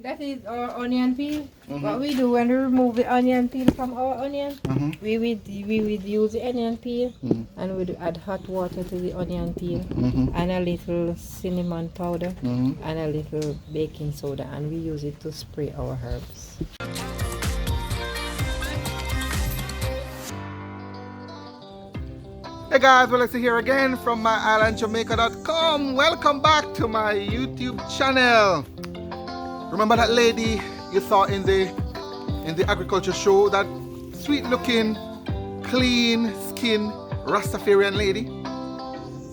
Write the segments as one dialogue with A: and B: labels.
A: That is our onion peel. What we do when we remove the onion peel from our onion, we would use the onion peel and we'd add hot water to the onion peel and a little cinnamon powder and a little baking soda, and we use it to spray our herbs.
B: Hey guys, well, it's here again from My-Island-Jamaica.com. Welcome back to my YouTube channel. Remember that lady you saw in the agriculture show, that sweet looking, clean skin Rastafarian lady?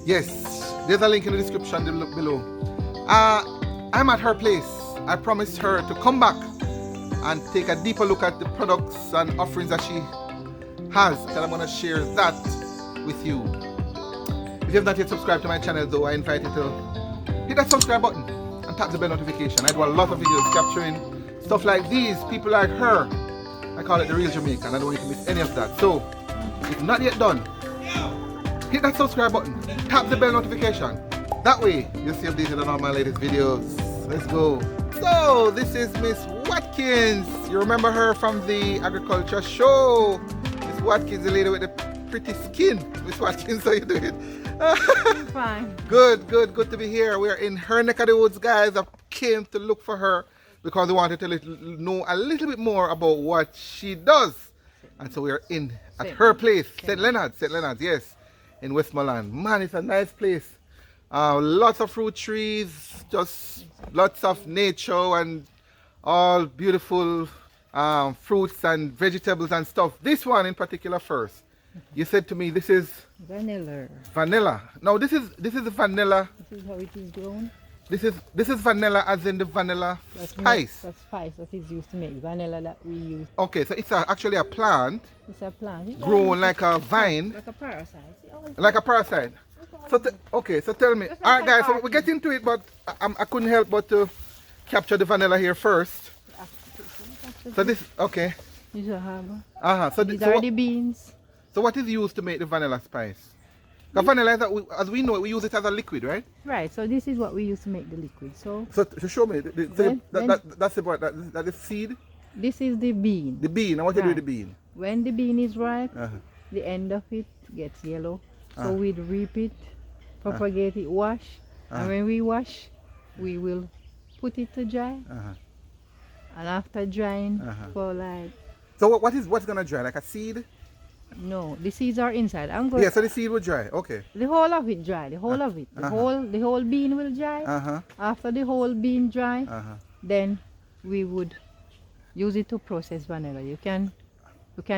B: Yes, there's a link in the description below. I'm at her place. I promised her to come back and take a deeper look at the products and offerings that she has, and I'm going to share that with you. If you have not yet subscribed to my channel though, I invite you to hit that subscribe button and tap the bell notification. I do a lot of videos capturing stuff like these, people like her. I call it the real Jamaican. I don't want you to miss any of that. So, if not yet done, hit that subscribe button, tap the bell notification. That way, you'll see updated on all my latest videos. Let's go. So, this is Miss Watkins. You remember her from the agriculture show. Miss Watkins, the lady with the pretty skin. Miss Watkins, how you doing?
A: Fine.
B: Good to be here. We're in her neck of the woods, guys. I came to look for her because we wanted to know a little bit more about what she does. And so we're at her place, St. Leonard's, yes, in Westmoreland. Man, it's a nice place. Lots of fruit trees, just lots of nature and all beautiful fruits and vegetables and stuff. This one in particular first. You said to me this is
A: Vanilla.
B: vanilla. No, this is vanilla.
A: This is how it is grown.
B: This is vanilla as in the vanilla spice.
A: That's spice that is used to make vanilla that we use.
B: Okay, so it's actually a plant.
A: It's a plant.
B: Grown like a vine.
A: Like a parasite.
B: Like a parasite. So okay, so tell me. All right, guys. So we get into it, but I couldn't help but to capture the vanilla here first. So this okay.
A: These are herb.
B: So
A: these are the beans.
B: So what is used to make the vanilla spice? Because vanilla, as we know it, we use it as a liquid, right?
A: Right. So this is what we use to make the liquid. So
B: to show me, that's the seed.
A: This is the bean.
B: The bean. And what you do with the bean?
A: When the bean is ripe, the end of it gets yellow. So we'd reap it, propagate it, wash, and when we wash, we will put it to dry. And after drying for like.
B: So what's gonna dry? Like a seed?
A: No, the seeds are inside.
B: Yeah, so the seed will dry. Okay.
A: The whole of it dry. The whole of it. The whole bean will dry. After the whole bean dry, then we would use it to process vanilla. You can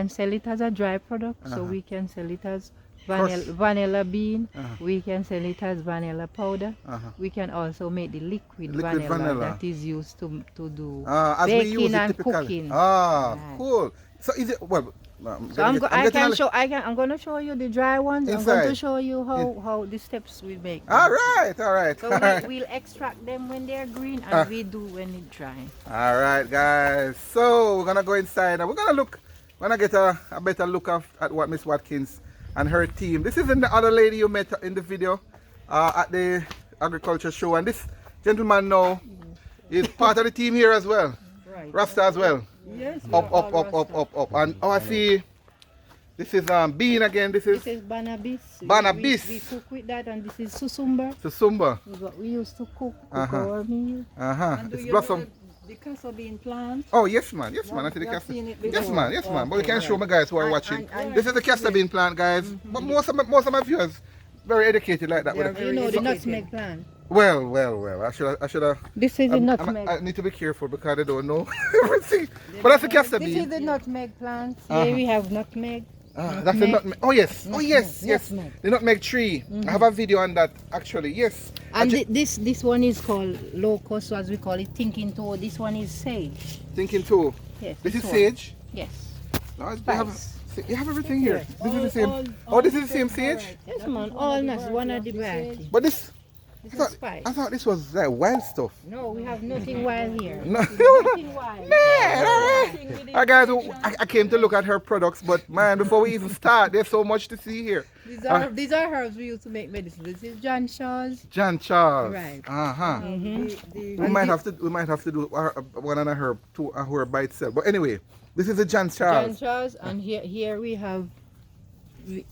A: sell it as a dry product. So we can sell it as vanilla bean. We can sell it as vanilla powder. We can also make the liquid vanilla that is used to do
B: as
A: baking
B: we use it
A: and
B: typically.
A: cooking.
B: Cool. So is it I'm
A: going to show you the dry ones.
B: Inside.
A: I'm going to show you how the steps we make.
B: All right.
A: So we'll extract them when they're green and we do when it's dry.
B: All right, guys. So we're gonna go inside and we're gonna get a better look at what Miss Watkins and her team. This is the other lady you met in the video at the agriculture show, and this gentleman now is part of the team here as well.
A: Right.
B: Rasta as well.
A: Yes.
B: Up. And I see this is bean again. This is
A: banabis.
B: Banabis.
A: We cook with that, and this is susumba.
B: Susumba.
A: This is what we used to cook our meal.
C: And do
B: It's
C: you
B: blossom.
C: know the Castor bean plant?
B: Oh yes man, I see the
C: I've
B: castor.
C: seen it
B: Yes
C: before.
B: man. But we can show my guys who are watching. This is the castor bean plant, guys. But most of my viewers very educated like that.
C: They're
A: You know the
C: educated.
A: nutmeg plant.
B: Well. I should have.
A: This is the nutmeg.
B: I need to be careful because I don't know everything. But that's the castor
A: This is
B: bean.
A: the nutmeg plant. Here we have nutmeg.
B: That's the nutmeg. Oh yes.
A: Nutmeg.
B: The nutmeg tree. I have a video on that actually. Yes.
A: And this one is called locust, as we call it, thinking toe. This one is sage.
B: Thinking too.
A: Yes.
B: This is
A: one.
B: sage.
A: Yes.
B: No,
A: Spice.
B: you have everything here. This is the same. Oh, this is the same sage.
A: Yes, man. All nuts. One of the varieties.
B: But this.
A: This is spice.
B: I thought this was like wild stuff.
A: No, we have nothing wild here.
B: No.
A: Nothing wild.
B: Man, all right. All right, guys, I came to look at her products, but man, before we even start, there's so much to see here.
A: These are herbs we use to make medicine. This is John Shaw's.
B: John Charles.
A: Right.
B: Uh-huh.
A: Mm-hmm.
B: We might have to do one and a herb, two a herb by itself. But anyway, this is the John Charles.
A: John Shaw's, and here we have the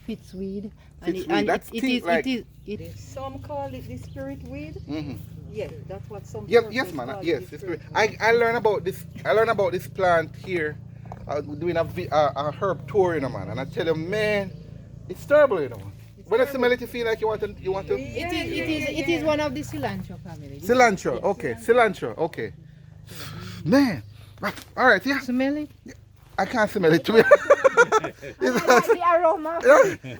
A: Fitzweed.
B: Fitzweed,
A: it is
C: Some call it the spirit weed.
B: Mm-hmm.
C: Yes, that's what some
B: Yes,
C: persons
B: man.
C: call
B: Yes,
C: it, the
B: it's
C: spirit
B: great. I learned about this. I learned about this plant here. Doing a herb tour, you know, man. And I tell you, man, it's terrible, you know. When you smell it, you feel like you want to.
A: It is one of the cilantro family.
B: Cilantro.
A: Yes.
B: Okay. Cilantro. Okay. Man. All right. Yeah.
A: Smell it?
B: I can't smell it. To me.
A: I like the aroma.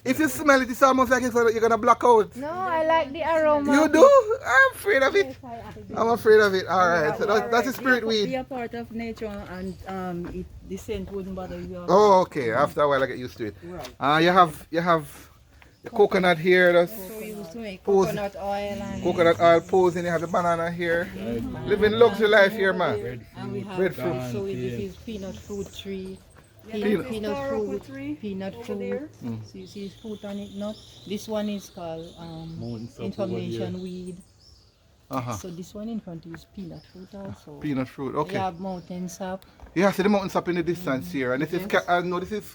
B: If you smell it, it's almost like you're gonna black out.
A: No, I like the aroma.
B: You do? I'm afraid of it.
A: Yes, I do.
B: I'm afraid of it. All right. So that's a spirit
C: Be
B: weed.
C: a part of nature, and the scent wouldn't bother you.
B: Oh, okay. After a while, I get used to it.
C: Right.
B: You have the coconut here. That's
A: So we used to make
B: Pose.
A: coconut oil and
B: coconut oil posing. You have the banana here. Living luxury life here, man.
A: and we have
B: Breadfruit.
A: So this is peanut fruit tree.
C: Peanut
A: Peanut
C: fruit.
A: Peanut
C: over
A: fruit.
C: there.
A: So you see fruit on it nut. This one is called
D: Mountain sap
A: information weed.
B: Uh-huh.
A: So this one in front is peanut fruit also.
B: Peanut fruit.
A: You
B: Okay.
A: have mountain sap.
B: Yeah, see the mountains up in the distance here. And this is, no, this is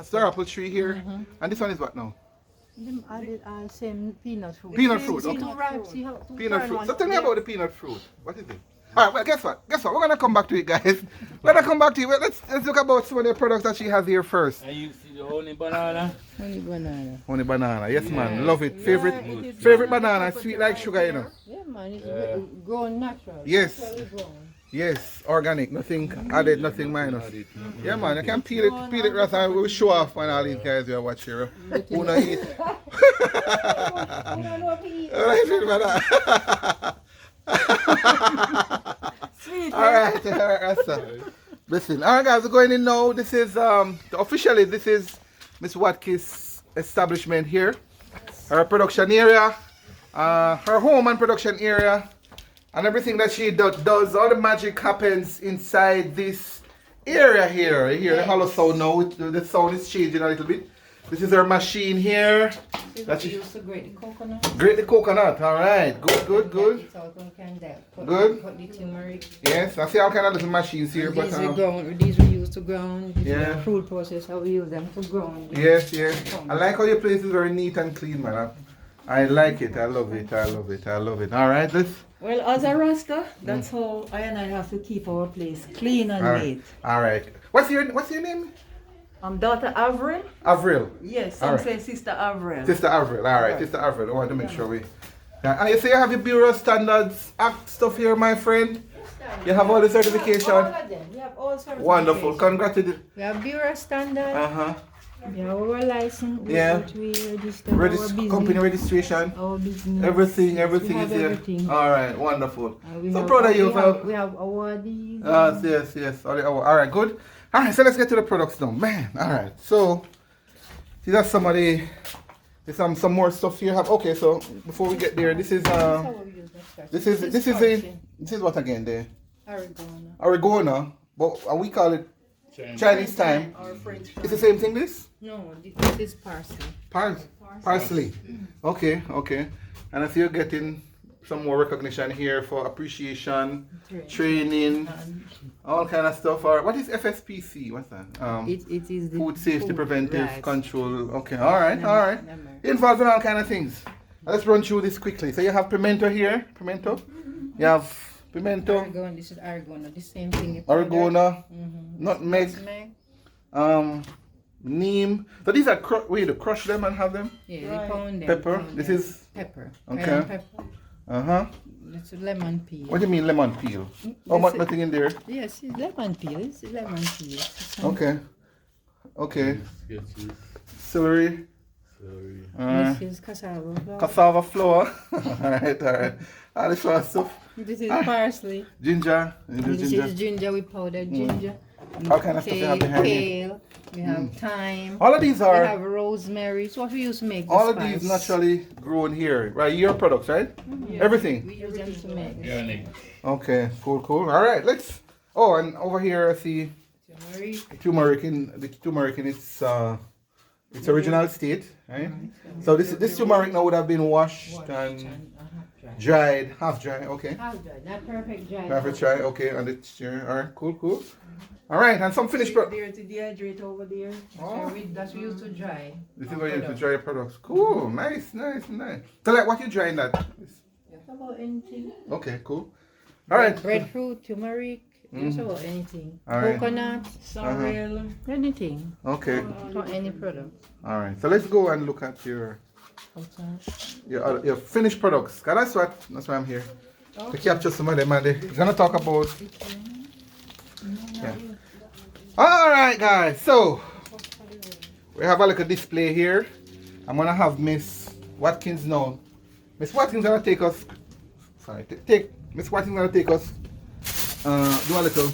B: star apple tree here. And this one is what now?
A: Them are same peanut fruit.
B: Peanut
A: See-
B: fruit,
A: see
B: okay.
A: two ripe, see how two
B: Peanut
A: turn
B: fruit.
A: one
B: So tell me
A: up
B: about the peanut fruit. What is it? All right, well, guess what? We're going to come back to it, guys. We're going to come back to it. Well, let's look about some of the products that she has here first.
D: And you see the honey banana?
A: there. Honey banana.
B: Honey banana. Yes, man. Love it.
A: it is
B: Favorite
A: very
B: banana.
A: good
B: Sweet
A: for
B: like
A: the
B: sugar, you
A: idea.
B: know.
A: Yeah, man. It's grown natural.
B: Yes.
A: Naturally grown.
B: Yes, organic. Nothing added, nothing minus. Yeah, man. You can peel it, Rasta. We'll show off, man. All these guys we are watching here. Who not eat?
A: You don't know if he eat.
B: All right, feel about that.
C: Sweet.
B: All right, Rasta. Listen, all right, guys, we're going in now. This is officially this is Miss Watkins' establishment here, her production area, her home and production area, and everything that she does. All the magic happens inside this area here. You hear the hollow sound now. The sound is changing a little bit. This is her machine here.
A: This is
B: That
A: what
B: she
A: we use to grate the coconut.
B: grate the coconut. All right, good.
A: It's all can that.
B: Good.
A: Put the turmeric.
B: Yes, I see all kind of little machines here, but
A: These we use to ground. This is
B: Yeah.
A: the fruit processor. We use them to ground.
B: yes. I like how your place is very neat and clean, man. I like it. I love it. All right, let's.
C: Well, as a Rasta, that's how I and I have to keep our place clean and
B: All right.
C: neat.
B: All right. What's your name?
C: Daughter Avril.
B: Avril.
C: Yes,
B: All
C: some
B: right.
C: say Sister Avril.
B: Sister Avril. All right, Sister Avril. I want to make sure we. Yeah. And you say you have your Bureau of Standards Act stuff here, my friend. You have all the certification.
A: All of them. We have all certifications.
B: Wonderful. Congratulations.
A: We have Bureau standard.
B: Uh-huh.
A: We have our license.
B: Yeah.
A: We register our business.
B: Company registration.
A: Our business.
B: Everything
A: We have
B: is here.
A: everything.
B: All right, wonderful.
A: We
B: So
A: have-
B: proud of you.
A: We have awardees.
B: Yes. All right, good. All right, so let's get to the products now, man. All right, so see that's there's some more stuff here. Okay, so before we get there, this is what again? The oregano, but we call it Chinese thyme.
C: Or French.
B: It's the same thing. This
A: No, this is parsley.
B: parsley. Okay. And I see you're getting some more recognition here for appreciation, training, all kind of stuff. Or what is FSPC? What's that?
A: It is the
B: Food safety preventive
A: right.
B: control. Okay, all right. Involved in all kind of things. Let's run through this quickly. So you have pimento here, pimento. You have pimento,
A: Oregano, this is oregano, the same thing.
B: oregano, nutmeg,
A: Nutmeg.
B: neem. So these are we to crush them and have them.
A: Yeah,
C: Right.
A: they pound them.
B: Pepper.
A: pound
B: This
A: them.
B: is
A: pepper.
B: Okay.
A: Cayenne pepper. It's lemon peel.
B: What do you mean lemon peel? Oh,
A: This is-
B: nothing in there.
A: Yes, it's lemon peel. It's lemon peel.
B: Okay.
D: Yes,
B: Celery.
D: sorry.
A: This is cassava flour.
B: Cassava flour. all right. All this sort of stuff.
A: This is parsley.
B: Ginger.
A: And this is ginger. We powdered ginger.
B: All kind of stuff you have behind you.
A: Kale. We have thyme.
B: All of these
A: We
B: are
A: have rosemary. It's what we use to make the
B: all of
A: spice.
B: these naturally grown here, right? Your products, right? Everything.
A: We use them to make the
D: Organic.
B: Okay, cool, cool. All right, let's. Oh, and over here I see
A: turmeric.
B: turmeric in its original state, right? So this turmeric now would have been washed and dried, half dry. Okay,
A: Half dry, not perfect dry.
B: half dry. Okay, and it's all right, cool, cool. All right, and some finished product.
A: There to dehydrate over there.
B: Oh.
A: That's we used to dry.
B: This is where you have to dry your products. Cool, nice, nice, nice. So like, what you drying that?
A: Just about anything.
B: Okay, cool. All right.
A: Breadfruit, turmeric, just about anything.
B: All right.
A: Coconut,
C: Sorrel.
A: anything.
B: Okay.
A: For any product.
B: All right. So let's go and look at your finished products. 'Cause that's why I'm here. To capture some of them, and we're gonna talk about. Yeah. All right, guys. So we have a little display here. I'm gonna have Miss Watkins now. Miss Watkins gonna take us. Sorry, Miss Watkins gonna take us. Do a little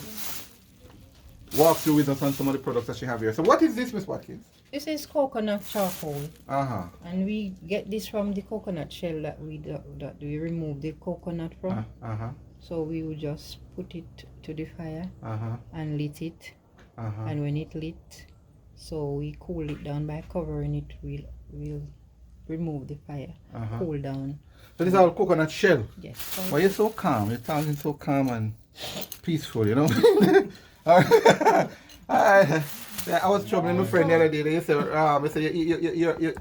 B: walk through with us on some of the products that she have here. So what is this, Miss Watkins?
A: This is coconut charcoal.
B: Uh-huh.
A: And we get this from the coconut shell that we remove the coconut from.
B: Uh-huh.
A: So we will just put it to the fire
B: Uh-huh.
A: and lit it.
B: Uh-huh.
A: And when it lit, so we cool it down by covering it. We'll remove the fire, cool down.
B: So this is all coconut shell.
A: Yes.
B: Why you're so calm? You're talking so calm and peaceful, you know? All right. I was troubling my friend the other day. They say,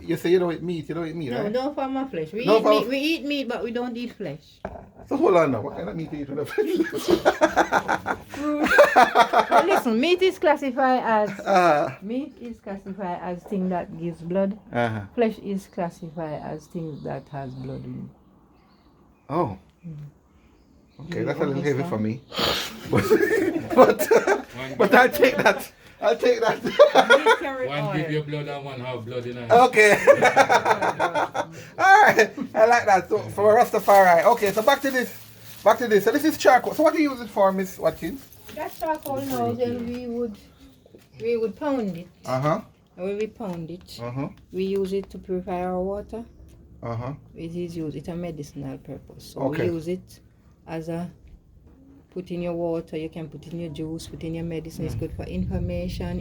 B: you say you don't eat meat. You don't eat meat,
A: No,
B: right?
A: no for my flesh. We
B: No
A: eat
B: for-
A: meat. We eat meat, but we don't eat flesh.
B: So hold on now. What kind of meat do you eat with the
A: Well, listen, meat is classified as thing that gives blood.
B: Uh-huh.
A: Flesh is classified as things that has blood in it.
B: Oh. Okay, that's a little heavy for me. But I'll take that. I'll take that.
D: One give you blood and one have blood in it.
B: Okay. Alright. I like that. So for Rastafari. Okay, so back to this. So this is charcoal. So what do you use it for, Miss Watkins?
A: That charcoal now, then we would pound it.
B: Uh-huh.
A: And when we pound it,
B: Uh-huh.
A: we use it to purify our water.
B: Uh-huh.
A: It is used, it's a medicinal purpose. So
B: Okay.
A: we use it as a, put in your water, you can put in your juice, put in your medicine. It's good for inflammation.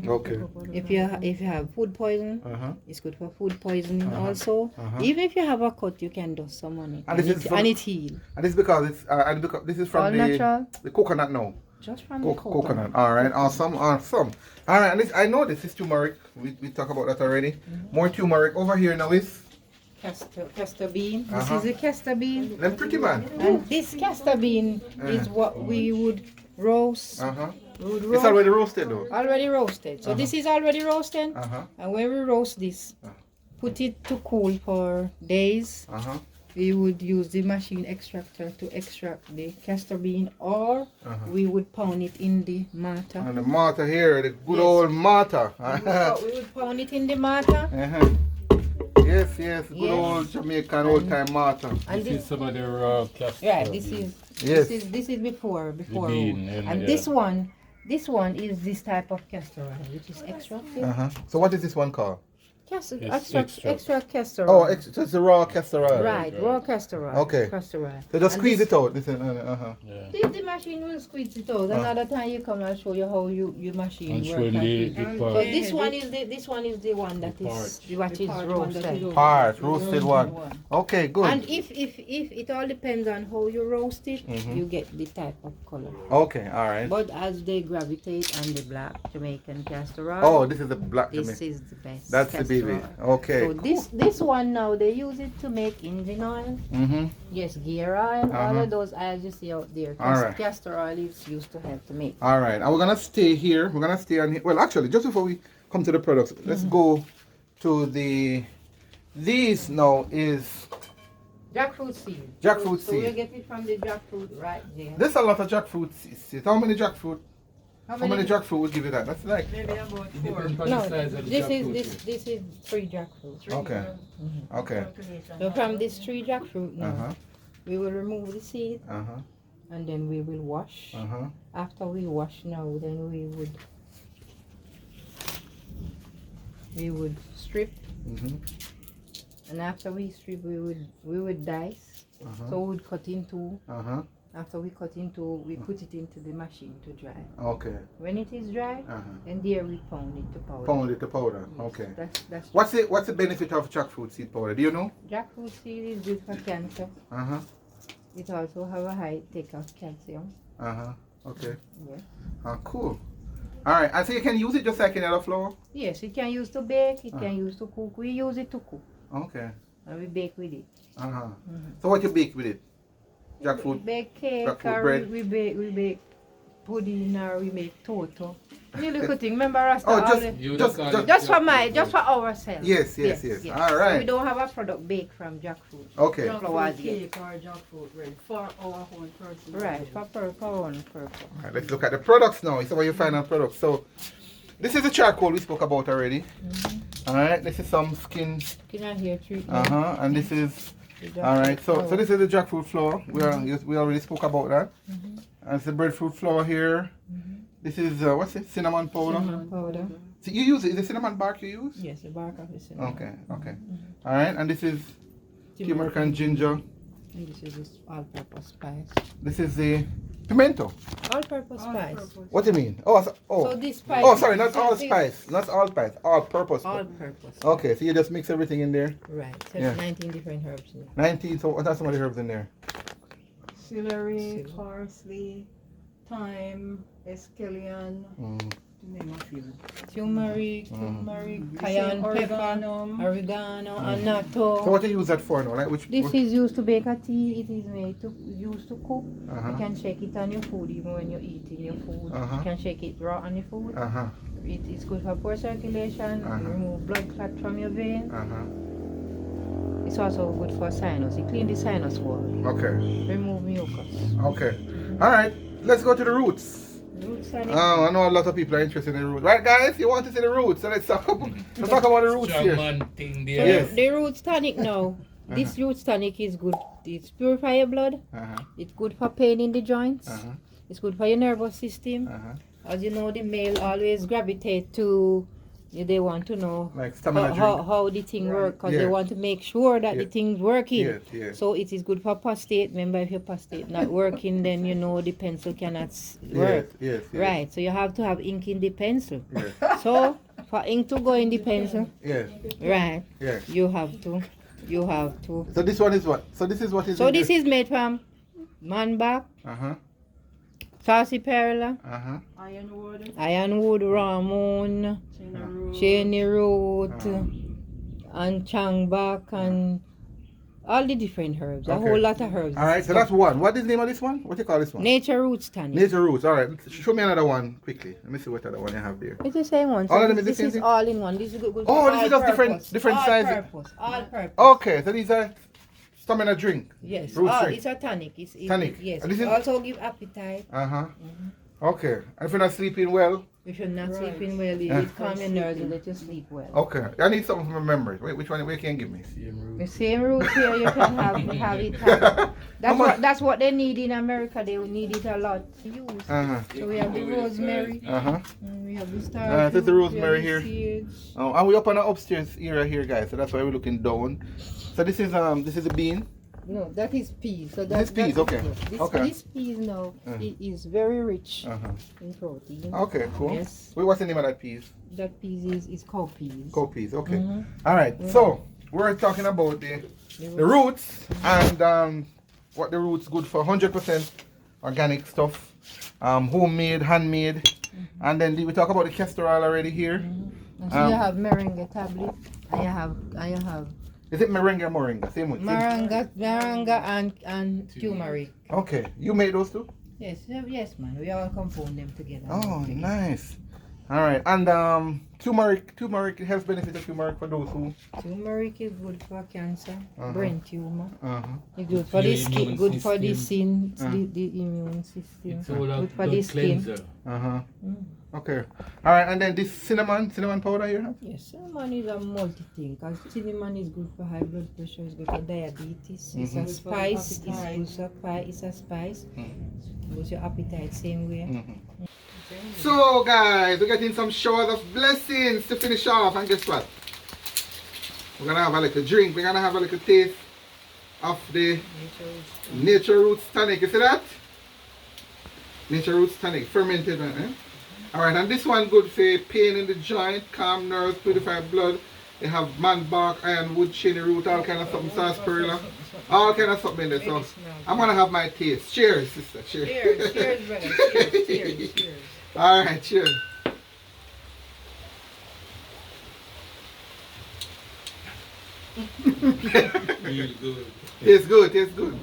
B: Okay.
A: If you have food poison,
B: Uh-huh.
A: it's good for food poisoning also. Even if you have a cut, you can dust some on it.
B: And
A: And,
B: this is from-
A: it heals.
B: And this is because it's this is from
A: All natural.
B: the coconut now.
A: Just from the
B: Coconut. All right. Awesome. Awesome. All right. And this, I know this is turmeric. We talked about that already. More turmeric over here now is
A: Castor bean. This
B: Uh-huh.
A: is a castor bean.
B: them pretty man.
A: And this castor bean is what we would roast.
B: Uh-huh.
A: We would
B: It's
A: roast.
B: already roasted though.
A: Already roasted. So this is already roasted.
B: Uh-huh.
A: And when we roast this, put it to cool for days.
B: Uh-huh.
A: We would use the machine extractor to extract the castor bean, or we would pound it in the mortar.
B: And the mortar here, the good
A: Yes.
B: old mortar.
A: We would pound it in the mortar.
B: Yes, good
A: Yes.
B: old Jamaican old time mortar.
A: And
D: This is some of the raw castor.
A: yeah, this is
B: Yes.
A: this is before
D: bean,
A: and
D: yeah.
A: this one is this type of castor oil, which is extracted.
B: So what is this one called?
A: Castor,
D: It's
A: extra castor
B: Oh,
A: oil.
B: so it's the raw castor oil.
A: Right, raw castor oil.
B: Okay.
A: Castor oil.
B: So just
A: And
B: squeeze
A: this-
B: it out. Listen,
D: Yeah.
A: The machine will squeeze it out. Another time you come, I'll show you how your machine
D: And
A: works.
D: showing the
A: So
D: part.
A: this one is the one that is what is roasted.
B: Part, roasted one. Okay, good.
A: And if it all depends on how you roast it, you get the type of color.
B: Okay, all right.
A: But as they gravitate on the black Jamaican castor oil,
B: Oh, this is the black
A: this
B: Jamaican.
A: is the best.
B: That's the
A: castor
B: baby.
A: oil.
B: Okay.
A: So this one now they use it to make engine oil. Yes, gear oil. All of those oils you see out there.
B: All right.
A: Castor oil is used to help to make.
B: All right. And we're gonna stay here. We're gonna stay on here. Well, actually, just before we come to the products, let's go to the. These now is
A: Jackfruit seed.
B: Jackfruit
A: So we
B: seed.
A: get it from the jackfruit right there.
B: There's a lot of jackfruit seeds. How many jackfruit? How many jackfruit would give you that? That's like.
C: Maybe about 4.
D: Depends on
A: No,
D: the size of the
A: this
D: jackfruit.
A: is 3 jackfruit.
B: Okay. Okay.
A: So from this 3 jackfruit now,
B: Uh-huh.
A: we will remove the seed
B: Uh-huh.
A: and then we will wash.
B: Uh-huh.
A: After we wash now, then we would we would strip,
B: Mm-hmm.
A: and after we strip, we would dice. So we would cut into. After we cut into, we put it into the machine to dry.
B: Okay.
A: When it is dry, and there we pound it to powder.
B: Pound it to powder.
A: Yes,
B: Okay.
A: That's
B: What's the benefit of jackfruit seed powder? Do you know?
A: Jackfruit seed is good for cancer. It also have a high take of calcium.
B: Okay.
A: Yes.
B: Cool. All right. And so you can use it just like any other flour?
A: Yes, it can use to bake. It can use to cook. We use it to cook.
B: Okay.
A: And we bake with it.
B: So what you bake with it?
A: We
B: Jackfruit?
A: bake cake,
B: jackfruit
A: or
B: bread?
A: we bake pudding, or we make toto. Any little thing. Remember, Rasta?
B: Oh,
A: just for ourselves.
B: Yes. All right.
A: So we don't have a product baked from jackfruit.
B: Okay.
C: Jackfruit cake or jackfruit bread for our own person.
A: Right, for our own purpose.
B: All right, let's look at the products now. It's about your final products. So this is the charcoal we spoke about already. All right, this is some skin.
A: Skin and hair treatment.
B: And this is all right. So this is the jackfruit flour. We already spoke about that. And it's the breadfruit flour here. This is what's it? Cinnamon powder.
A: Cinnamon powder.
B: So you use it? Is it cinnamon bark you use?
A: Yes, the bark of the cinnamon.
B: Okay. All right, and this is turmeric and ginger.
A: And this is this all-purpose spice.
B: This is the pimento.
A: All-purpose spice.
B: What do you mean? Oh.
A: So this spice.
B: Oh, sorry, not all spice. Not all spice. All-purpose.
A: All-purpose.
B: Okay, so you just mix everything in there.
A: Right. So
B: Yeah.
A: 19 different herbs in it.
B: 19. So what are some of the herbs in there?
C: Celery, parsley, thyme, escallion, to name a few.
A: Turmeric, cayenne pepper, oregano, annatto.
B: So what do you use that for now? Like which?
A: This is used to bake a tea. It is used to cook.
B: Uh-huh.
A: You can shake it on your food even when you're eating your food. You can shake it raw on your food. It's good for poor circulation. Remove blood clot from your veins. It's also good for sinus. It cleans the sinus wall.
B: Okay.
A: Remove mucus.
B: Okay. All right. Let's go to the roots.
A: Roots tonic.
B: I know a lot of people are interested in the roots. Right, guys? You want to see the roots? So let's talk about the roots here.
D: Shaman thing
A: So
D: there.
B: Yes.
A: the roots tonic now. This roots tonic is good. It's purify your blood. It's good for pain in the joints. It's good for your nervous system. As you know, the male always gravitate to. They want to know
B: Like stamina drink.
A: how the thing works, because they want to make sure that the thing's working.
B: Yes.
A: So it is good for prostate. Remember, if your prostate not working, then you know the pencil cannot work.
B: Yes.
A: Right. So you have to have ink in the pencil.
B: Yes.
A: So for ink to go in the pencil,
B: Yes.
A: right?
B: Yes.
A: You have to.
B: So this one is what? So this is what is.
A: So
B: in
A: this is made from manback, sarsaparilla, ironwood, ramon, cheney root, and changback, and all the different herbs. A
B: Okay.
A: whole lot of herbs.
B: All right. So that's one. What is the name of this one? What do you call this one?
A: Nature roots tonic.
B: Nature roots. All right. Show me another one quickly. Let me see what other one you have there.
A: It's the same one. So
B: All of them is the
A: this
B: same
A: is
B: thing?
A: all in one. This is good.
B: Oh, this is just different
A: all
B: sizes.
A: Purpose. All purpose.
B: Okay. So these are stamina drink.
A: Yes.
B: Root
A: Oh,
B: drink.
A: it's a tonic. It's
B: Tonic.
A: Yes.
B: And this
A: It
B: is-
A: also give appetite.
B: Okay. And if you're not sleeping well,
A: If you're not sleeping well,
B: Yeah.
A: it calm your nerves and let you sleep well.
B: okay. I need something from memory. Wait, which one? Where can you give me?
A: The same root here you can have it. That's what they need in America. They need it a lot to use. So we have the rosemary. And we have the star.
B: This is the rosemary here.
A: Seeds.
B: Oh, and we're up on the upstairs area here, guys. So that's why we're looking down. So this is a bean.
A: No, that is peas. So
B: This is peas, okay. Okay.
A: This peas now it is very rich in protein.
B: Okay, cool.
A: Yes.
B: Wait, what's the name of that peas?
A: That peas is cowpeas.
B: Cowpeas. Okay. All right. So we're talking about the roots and what the roots good for. 100% organic stuff, homemade, handmade, and then we talk about the castor oil already here.
A: So you have moringa tablet. I have
B: Is it meringue or moringa? Same one.
A: moringa and turmeric.
B: Okay. You made those too?
A: Yes, man. We all compound them together.
B: Oh, nice. All right. And turmeric health benefit of turmeric for those who.
A: Turmeric is good for cancer, brain tumor. It's good
D: For
A: for the
D: your
A: skin,
D: immune
A: good for the
D: system.
A: skin, the immune system.
D: It's all a
A: Good for the
D: blood
A: skin.
D: cleanser.
B: Okay. All right. And then this cinnamon powder here.
A: Yes, cinnamon is a multi-thing because cinnamon is good for high blood pressure, it's good for diabetes, it's a spice, it's a spice. Boost your appetite same way.
B: So guys, we're getting some showers of blessings. blessings to finish off, and guess what? We're gonna have a little drink. We're gonna have a little taste of the Nature Roots tonic. You see that? Nature Roots tonic, fermented one. Eh? Alright, and this one good for pain in the joint, calm nerves, purify blood. They have man bark, ironwood, chili root, all kind of something, sarsaparilla, all kind of something in there. So I'm gonna have my taste. Cheers, sister. Cheers.
A: Cheers, brother. Cheers.
B: Alright, cheers.
D: Feel good.
B: Tastes good.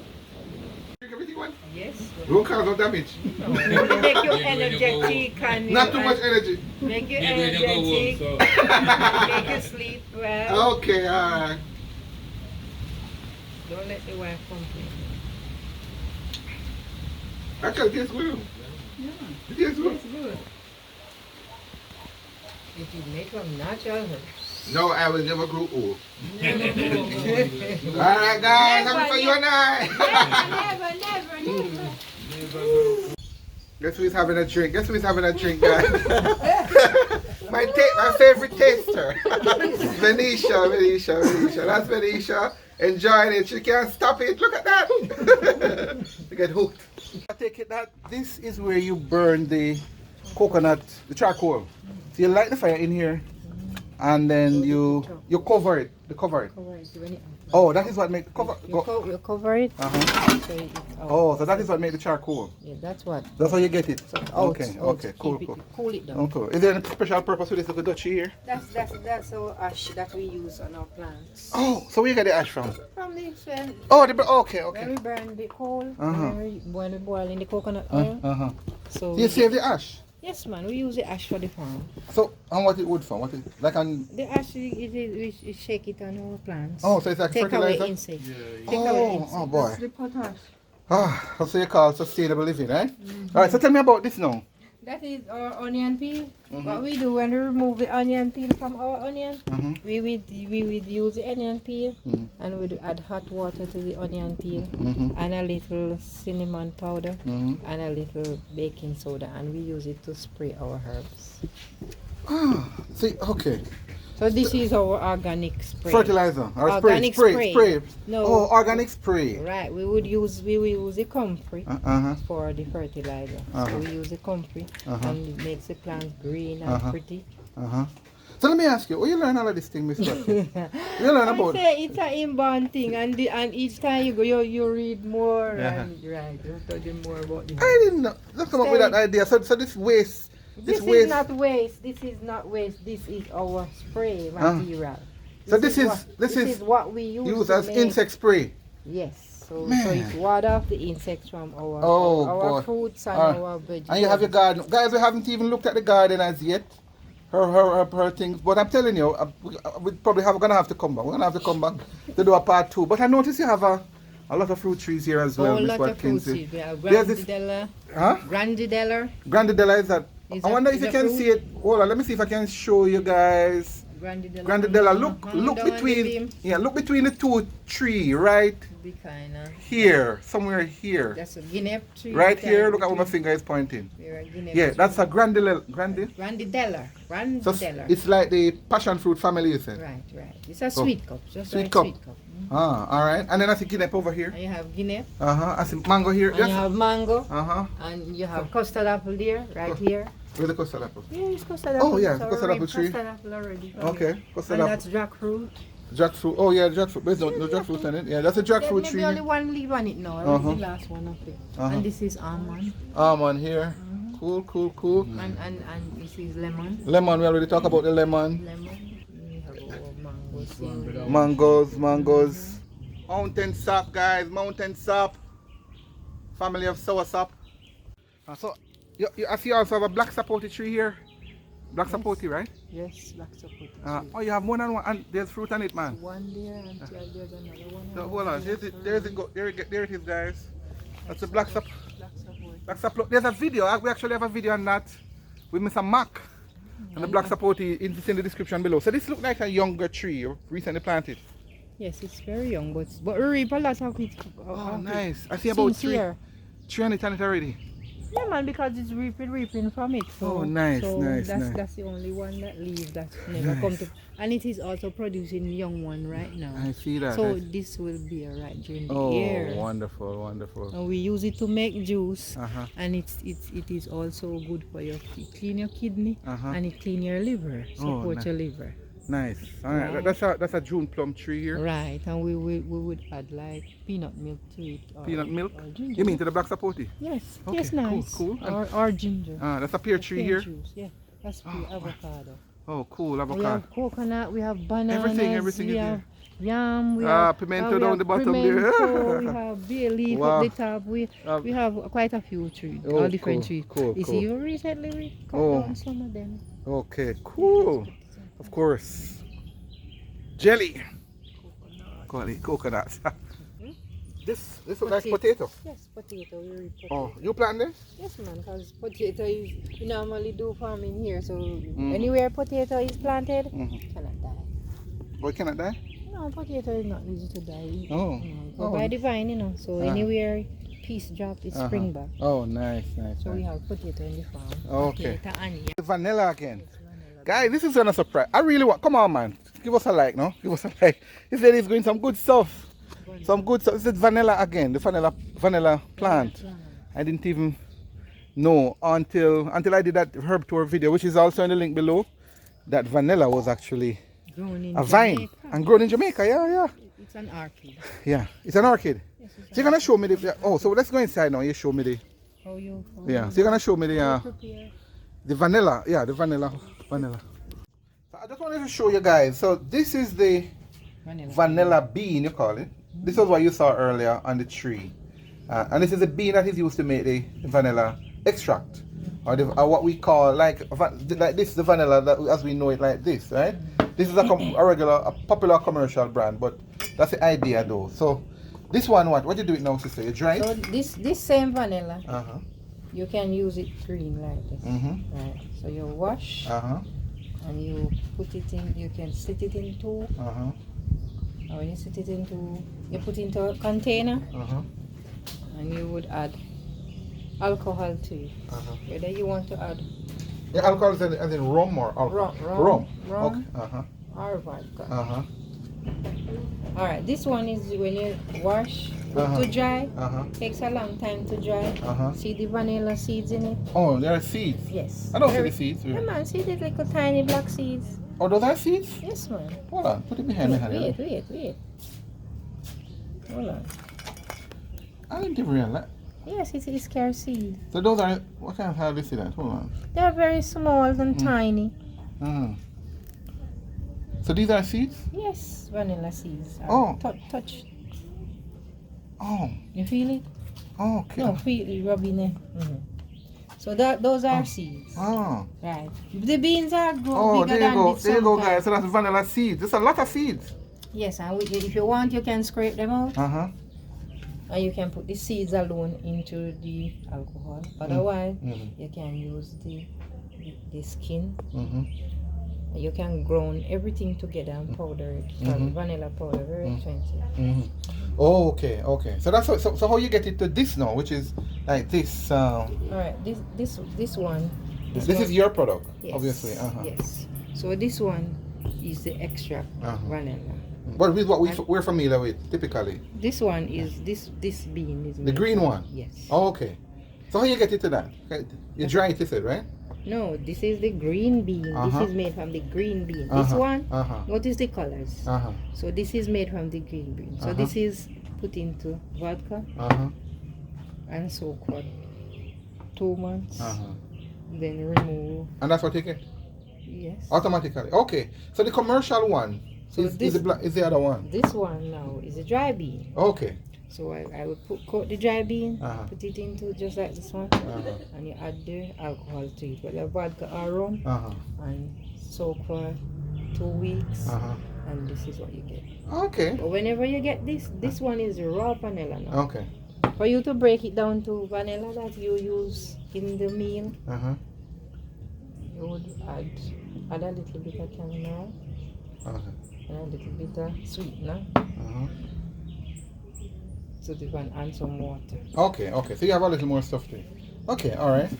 B: Drink everything one?
A: Yes.
B: Don't cause no damage.
A: No, make you energetic and
B: Not too much energy.
A: make you
D: Give me the go home,
A: energetic,
D: so.
A: make you sleep well.
B: Okay, alright.
A: Don't let the wife complain.
B: Actually, it tastes good.
A: Yeah,
B: It tastes good.
A: it's good. It is made from natural herbs.
B: No, I will never grow old.
A: Never.
B: Alright, guys, happy for you and I.
A: Never.
B: Guess who's having a drink? Guys? my favorite taster. Venetia. That's Venetia. Enjoying it. She can't stop it. Look at that. You get hooked. I take it that this is where you burn the coconut, the charcoal. So you light the fire in here, and then you cover it. Oh, that is what make the cover.
A: You cover it.
B: Uh-huh.
A: So it's out.
B: Oh, so that is what make the charcoal.
A: Yeah, that's what.
B: That's how you get it.
A: So out,
B: Okay, cool.
A: Cool it down.
B: Okay. Is there any special purpose with this little Dutchie here?
A: That's our ash that we use on our plants.
B: Oh, so where you get the ash from?
A: From the when
B: Okay.
A: when we burn the coal,
B: Uh-huh.
A: when we boil in the coconut oil.
B: Uh-huh.
A: So
B: You save the ash?
A: yes, man, we use the ash for the farm.
B: So, and what it wood for? What it, like on...
A: The ash, we shake it on our plants.
B: Oh, so it's like
A: Take
B: fertilizer?
A: away insects.
B: Oh boy.
C: That's the potash.
B: Ah, that's what you call sustainable living, right? Alright, so tell me about this now.
A: That is our onion peel. What we do when we remove the onion peel from our onion, we would use the onion peel and we would add hot water to the onion peel and a little cinnamon powder and a little baking soda, and we use it to spray our herbs.
B: Ah, see, okay.
A: So this is our organic spray.
B: Fertilizer or
A: Organic
B: spray.
A: No.
B: Oh, organic spray.
A: Right, we will use the comfrey for the fertilizer. So we use the comfrey and it makes the plants green and pretty.
B: So let me ask you, where you learn all of this thing, Miss Watkins? You learn about
A: I say it's an inborn thing, and each time you go, you read more and right, you study more about the.
B: I didn't know. Let's come up with that idea. So this waste.
A: This is not waste. This is not waste. This is our spray material.
B: So this is
A: what we use
B: as
A: make.
B: insect spray.
A: Yes. So
B: Man.
A: it's ward off the insects from our
B: boy.
A: fruits and our vegetables.
B: And you have your garden. Guys, we haven't even looked at the garden as yet. Her things. But I'm telling you, we probably gonna have to come back. We're gonna have to come back to do a part 2. But I noticed you have a lot of fruit trees here as well,
A: A
B: Miss
A: lot
B: Watkins.
A: of fruit trees. We have
B: There's this-
A: grandidella.
B: Grandidella is that?
A: Is
B: I wonder
A: that-
B: if you
A: is
B: can
A: that
B: see it. Hold on, let me see if I can show you guys. Grandidella. Look between the two tree right
A: Be kinda.
B: here, somewhere here.
A: That's a guinea tree.
B: Right here, look at where my finger is pointing. Yeah, that's a grandidella.
A: Grandidella.
B: So it's like the passion fruit family, you said.
A: Right. It's a sweet cup. Just
B: Sweet
A: like
B: cup.
A: sweet cup.
B: Ah, all right. And then I see guinea over here.
A: And you have guinea.
B: I see mango here.
A: And you have mango.
B: And
A: And you have custard apple there, right here.
B: where's the custard apple?
A: Yeah, it's custard apple.
B: Oh yeah,
A: It's
B: custard
A: already
B: apple tree.
A: Custard apple already.
B: Okay, custard
A: And
B: apple.
A: that's jackfruit.
B: Jackfruit. Oh yeah, jackfruit. There's no jackfruit in it. Yeah, that's a jackfruit
A: Maybe
B: tree.
A: only one leaf on it now. That's the last one of it. And this is almond.
B: Almond here. Cool.
A: And this is lemon.
B: Lemon, we already talked about the lemon.
A: We have our
B: Mangoes. Mountain sap, guys. Mountain sap. Family of sour sap. So, I see you also have a black sapoti tree here. Black sapoti, right?
A: Yes, black sapoti.
B: Oh, you have more than one. And there's fruit on it, man.
A: One there and there's another one.
B: So, hold on. There it is, guys. That's a black sapoti. Black sapoti. There's a video. We actually have a video on that with Mr. Mac. And the black sapoti is in the description below. So this looks like a younger tree recently planted.
A: Yes, it's very young, but we reap a lot of it.
B: Oh, nice. I see about 300 on it already.
A: Yeah, man, because it's reaping from it. So,
B: Oh, nice, nice,
A: that's,
B: nice.
A: That's the only one that leaves that never come to. And it is also producing young one right now.
B: I see that.
A: So this will be a right during the
B: Oh,
A: year.
B: wonderful, wonderful.
A: And we use it to make juice,
B: Uh-huh.
A: and it is also good for your clean your kidney,
B: Uh-huh.
A: and it clean your liver, support
B: nice.
A: your liver.
B: Nice. All right.
A: Right.
B: That's a June plum tree here.
A: Right, and we would add like peanut milk to it.
B: Peanut milk?
A: Or ginger.
B: You mean to the black sapoti?
A: Yes,
B: Okay,
A: yes, nice.
B: cool.
A: Or ginger.
B: That's a pear tree
A: Pear
B: here.
A: juice, yeah. That's pear avocado.
B: Oh, cool.
A: We
B: Avocado.
A: have coconut, we have bananas,
B: Everything
A: we
B: is
A: have
B: here.
A: yam, we have
B: pimento
A: we
B: down
A: have
B: the bottom
A: pimento,
B: there.
A: we have bay leaf
B: Wow.
A: up the top. We have quite a few trees,
B: Oh,
A: all different
B: cool,
A: trees.
B: cool,
A: You
B: cool.
A: see, recently we cut
B: Oh.
A: down some of them.
B: Okay, cool. Of course. Jelly. Call it coconuts. This looks like potato.
A: Yes, potato. We reap potato.
B: Oh, you plant this?
A: Yes, man, because potato is, we normally do farming here, so
B: Mm-hmm.
A: anywhere potato is planted,
B: Mm-hmm.
A: cannot die.
B: Boy, cannot die?
A: No, potato is not easy to die.
B: Oh.
A: Go by the vine, you know, so anywhere piece drop, it spring back.
B: Oh, nice.
A: So we have potato in the farm.
B: Okay.
A: Potato and yam.
B: Vanilla again.
A: Vanilla.
B: Guys, this is a surprise. I really want, come on, man. Give us a like, no? Give us a like. He said he's doing some good stuff. Some good stuff. This is vanilla again, the vanilla plant. I didn't even know until I did that herb tour video, which is also in the link below, that vanilla was actually
A: Grown in
B: a vine
A: Jamaica.
B: and grown in Jamaica. Yeah.
A: It's an orchid.
B: Yeah, it's an orchid.
A: Yes, it's
B: So you're gonna show me the, oh, so let's go inside now. You show me the,
A: how you
B: yeah. So you're gonna show me the,
A: prepare.
B: the vanilla. Yeah, the vanilla. So I just wanted to show you guys. So this is the vanilla bean, you call it. This was what you saw earlier on the tree. And this is the bean that is used to make the vanilla extract. Or what we call, like this, the vanilla that, as we know it, like this, right? This is a popular commercial brand, but that's the idea though. So this one, what you do it now, sister? You dry
A: So
B: it?
A: this same vanilla,
B: Uh-huh.
A: you can use it green like this.
B: Mm-hmm.
A: Right. So you wash
B: Uh-huh.
A: and you put it in, you can sit it in two.
B: Uh-huh.
A: And when you sit it into, you put into a container
B: Uh-huh.
A: and you would add alcohol to it.
B: Uh-huh.
A: Whether you want to add
B: Yeah, alcohol is as in rum or alcohol?
A: Rum.
B: Okay. Uh-huh.
A: or vodka.
B: Uh-huh.
A: Alright, this one is when you wash, put
B: Uh-huh.
A: to dry.
B: Uh-huh.
A: Takes a long time to dry.
B: Uh-huh.
A: See the vanilla seeds in it?
B: Oh, there are seeds.
A: Yes.
B: I don't see
A: Very-
B: the seeds.
A: Yeah, man, see the little tiny black seeds?
B: Oh, those are seeds?
A: Yes, man.
B: Hold on, put it behind me. honey.
A: Wait. Hold on.
B: I didn't even realize.
A: Yes, it is carrot seed.
B: So those are, what kind of how do you see that? Hold on.
A: They are very small and tiny.
B: Uh-huh. So these are seeds?
A: Yes, vanilla seeds.
B: Oh.
A: Touch.
B: Oh,
A: You feel it?
B: okay.
A: No, feel it, rubbing it. So those are seeds.
B: Oh,
A: Right. The beans are
B: oh,
A: bigger
B: there you
A: than
B: go.
A: this
B: There you go,
A: sometimes.
B: guys. So that's vanilla seeds. There's a lot of seeds.
A: Yes, and if you want, you can scrape them out.
B: Uh-huh.
A: And you can put the seeds alone into the alcohol. Otherwise,
B: Mm-hmm.
A: you can use the skin.
B: Mm-hmm.
A: You can ground everything together and powder it. Vanilla powder, very expensive.
B: Mm-hmm. Oh, okay. So that's so how you get it to this now, which is like this.
A: Alright, this one.
B: This is your product,
A: Yes,
B: obviously. Uh-huh.
A: Yes. So this one is the extract vanilla.
B: But with what we're familiar with, typically.
A: This one is this bean is
B: The
A: made
B: green
A: from-
B: one?
A: Yes.
B: Oh, okay. So how you get it to that? Okay, you dry it, you said, right?
A: No, this is the green bean.
B: Uh-huh.
A: This is made from the green bean. This
B: Uh-huh.
A: one,
B: Uh-huh.
A: notice the colors.
B: Uh-huh.
A: So this is made from the green bean. So
B: Uh-huh.
A: this is put into vodka
B: Uh-huh.
A: and soak for 2 months.
B: Uh-huh.
A: Then remove.
B: And that's what you get?
A: Yes.
B: Automatically. Okay. So the commercial one
A: So
B: is
A: this-
B: the other one.
A: This one now is a dry bean.
B: Okay.
A: So I would coat the dry bean,
B: Uh-huh.
A: put it into just like this one,
B: Uh-huh.
A: and you add the alcohol to it, whether vodka or rum,
B: Uh-huh.
A: and soak for 2 weeks,
B: Uh-huh.
A: and this is what you get.
B: Okay.
A: But whenever you get this one is raw vanilla now.
B: Okay.
A: For you to break it down to vanilla that you use in the meal,
B: Uh-huh.
A: you would add a little bit of caramel
B: Okay.
A: and a little bit of sweetener
B: Uh-huh.
A: to the one and some water.
B: Okay. So you have a little more stuff to it. Okay, all right.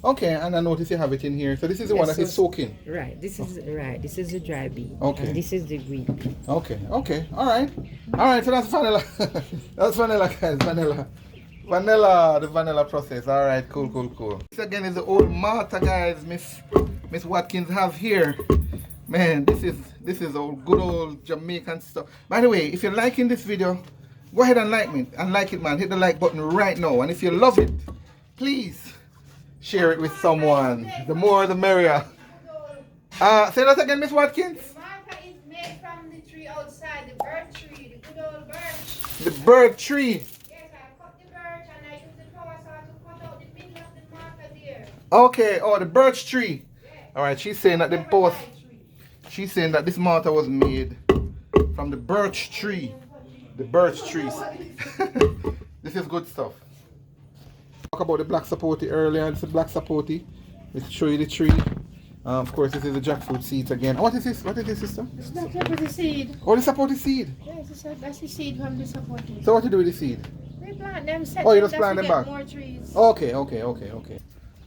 B: Okay, and I notice you have it in here. So this is the one that is soaking.
A: Right. This is the dry bean.
B: Okay.
A: And this is the green bean.
B: Okay, all right. So that's vanilla. That's vanilla, guys. Vanilla, the vanilla process. All right, cool. This again is the old Malta, guys. Miss Watkins have here. Man, this is old good old Jamaican stuff. By the way, if you're liking this video, go ahead and like it, man. Hit the like button right now. And if you love it, please share it with someone. The more, the merrier. Say that again, Miss Watkins.
A: The Malta is made from the tree outside, the birch tree, the good old birch.
B: The bird tree.
A: Yes, I cut the birch and I use the power saw to cut out the middle of the Malta there.
B: Okay, the birch tree. All right, she's saying that she's saying that this Malta was made from the birch tree. The birch trees. This is good stuff. Talk about the black sapoti earlier. This is black sapoti. Let's show you the tree. Of course, this is the jackfruit seeds again. What is this? What is this, sister?
A: It's not with the seed.
B: Oh, the sapoti seed.
A: Yes, that's the seed from the sapoti.
B: So what do you do with the seed?
A: We plant them.
B: Oh, you just plant them
A: get
B: back?
A: More trees.
B: Okay.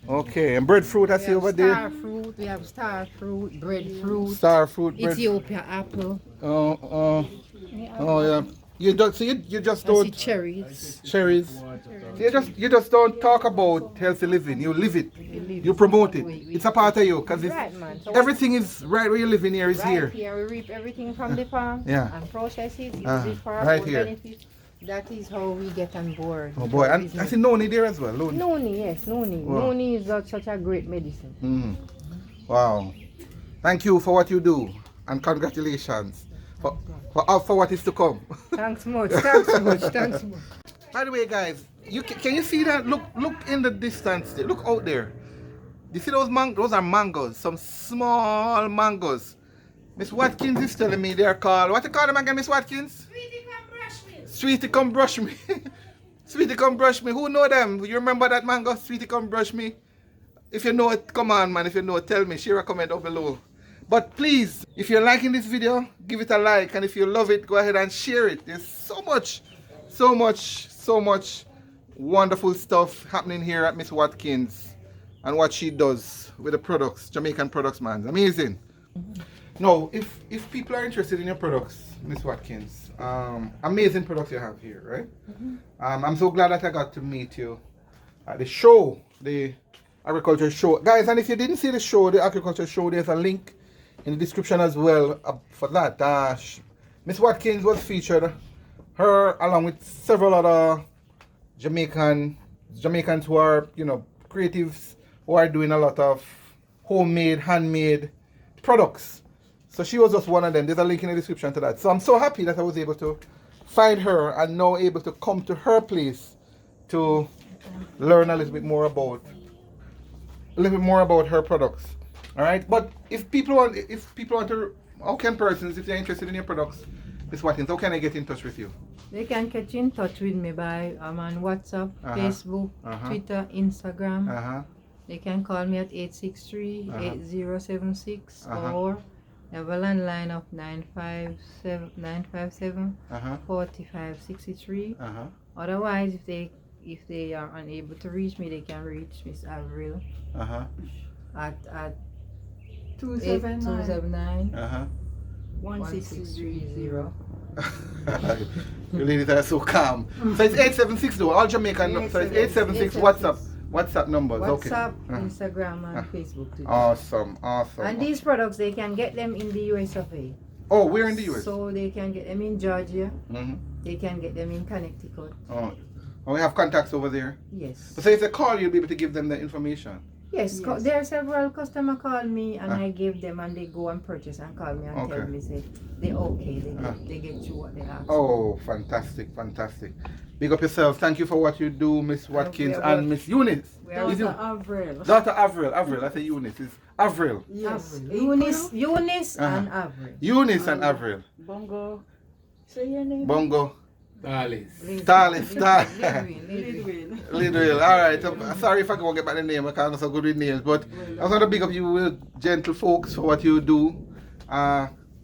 B: Okay, and breadfruit I see over there.
A: Star fruit. We have star fruit, breadfruit.
B: Star fruit, bread.
A: Ethiopia apple.
B: Oh yeah. You just
A: I see
B: don't
A: cherries.
B: cherries. So you just don't talk about healthy living. You live it. You promote it. It's a part of you because
A: Right, man. So
B: everything is right where you live in here is
A: right
B: here.
A: here we reap everything from the farm.
B: Yeah.
A: And process it. Use it for our
B: right
A: own
B: here.
A: benefit. That is how we get on board.
B: Oh boy, and I see noni there as well.
A: Noni, yes, noni.
B: Wow.
A: Noni is such a great medicine.
B: Wow. Thank you for what you do and congratulations for what is to come.
A: Thanks much.
B: By the way, guys, can you see that? Look in the distance there. Look out there. You see those those are mangoes, some small mangoes. Miss Watkins is telling me they're called, what you call them again, Miss Watkins?
A: Sweetie, come brush me.
B: Sweetie, come brush me. Sweetie, come brush me. Who know them? You remember that mango? Sweetie, come brush me. If you know it, come on, man. If you know it, tell me. Share a comment down below. But please, if you're liking this video, give it a like. And if you love it, go ahead and share it. There's so much wonderful stuff happening here at Miss Watkins and what she does with the products, Jamaican products, man. Amazing. No, if people are interested in your products, Miss Watkins, amazing products you have here, right? I'm so glad that I got to meet you at the show, the agriculture show. Guys, and if you didn't see the show, the agriculture show, there's a link in the description as well for that. Miss Watkins was featured, her along with several other Jamaicans who are, creatives who are doing a lot of homemade, handmade products. So she was just one of them. There's a link in the description to that. So I'm so happy that I was able to find her and now able to come to her place to learn a little bit more about her products. All right. But if people want to, how can persons, if they're interested in your products, Miss Watkins, how can I get in touch with you?
A: They can get in touch with me by I'm on WhatsApp, Facebook, Twitter, Instagram. They can call me at 863-8076 or have a landline of 957-4563. Otherwise, if they are unable to reach me, they can reach Miss Avril at 279 1630.
B: You ladies are so calm. So it's 876 though, all Jamaican. So it's 876 WhatsApp numbers.
A: WhatsApp,
B: okay.
A: Instagram, and Facebook too.
B: Awesome.
A: And these products, they can get them in the US of A.
B: Oh, we're in the US.
A: So they can get them in Georgia. They can get them in Connecticut.
B: Oh, we have contacts over there.
A: Yes.
B: So if they call, you'll be able to give them the information.
A: Yes. There are several customers call me and I give them and they go and purchase and call me and tell me say they okay. They get you what they ask.
B: Oh, fantastic. Big up yourself. Thank you for what you do, Miss Watkins and Miss Eunice.
C: Dr. Avril.
B: Dr. Avril. I say Eunice. It's Avril.
C: Yes.
A: Eunice and Avril.
B: Eunice and Avril.
C: Bongo. Say your name.
B: Bongo.
D: Talis.
B: Lidwell. Alright. Sorry if I can't get back the name. I can't so good with names. But I want to big up you gentle folks for what you do.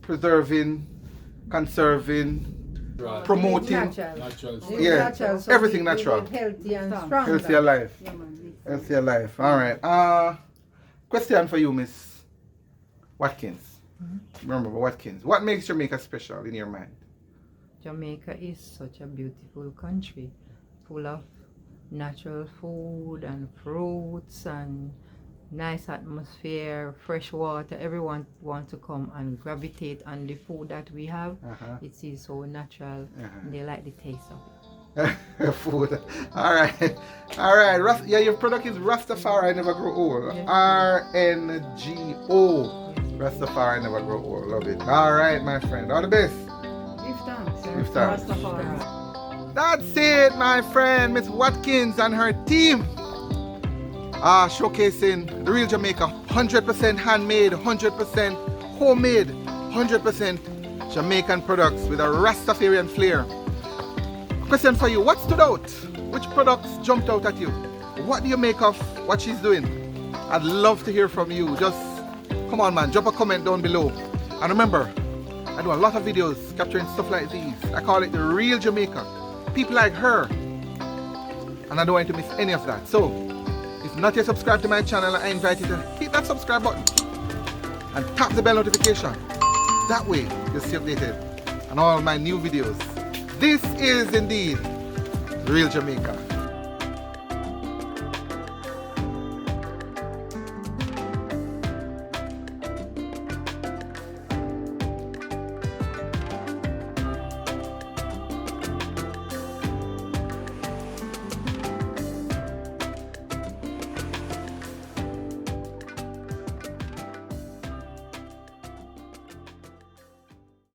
B: Preserving, conserving, promoting.
D: Natural.
B: Yeah,
A: Natural, so
B: everything
A: we
B: natural.
A: live healthy and strong.
B: Healthier life. That's your life. All right. Question for you, Miss Watkins. Remember Watkins. What makes Jamaica special in your mind?
A: Jamaica is such a beautiful country, full of natural food and fruits and nice atmosphere, fresh water. Everyone wants to come and gravitate on the food that we have. It is so natural. And they like the taste of it.
B: Food. All right. All right. Yeah, your product is Rastafari Never Grow Old. RNGO. Rastafari Never Grow Old. Love it. All right, my friend. All the best.
C: Give thanks.
B: Give thanks.
C: Rastafari.
B: That's it, my friend, Miss Watkins and her team. Showcasing the real Jamaica. 100% handmade, 100% homemade, 100% Jamaican products with a Rastafarian flair. Question for you, what stood out? Which products jumped out at you? What do you make of what she's doing? I'd love to hear from you. Just come on, man, drop a comment down below. And remember, I do a lot of videos capturing stuff like these. I call it the real Jamaica. People like her. And I don't want you to miss any of that. So, if not yet subscribed to my channel, I invite you to hit that subscribe button and tap the bell notification. That way, you'll stay updated on all my new videos. This is indeed Real Jamaica.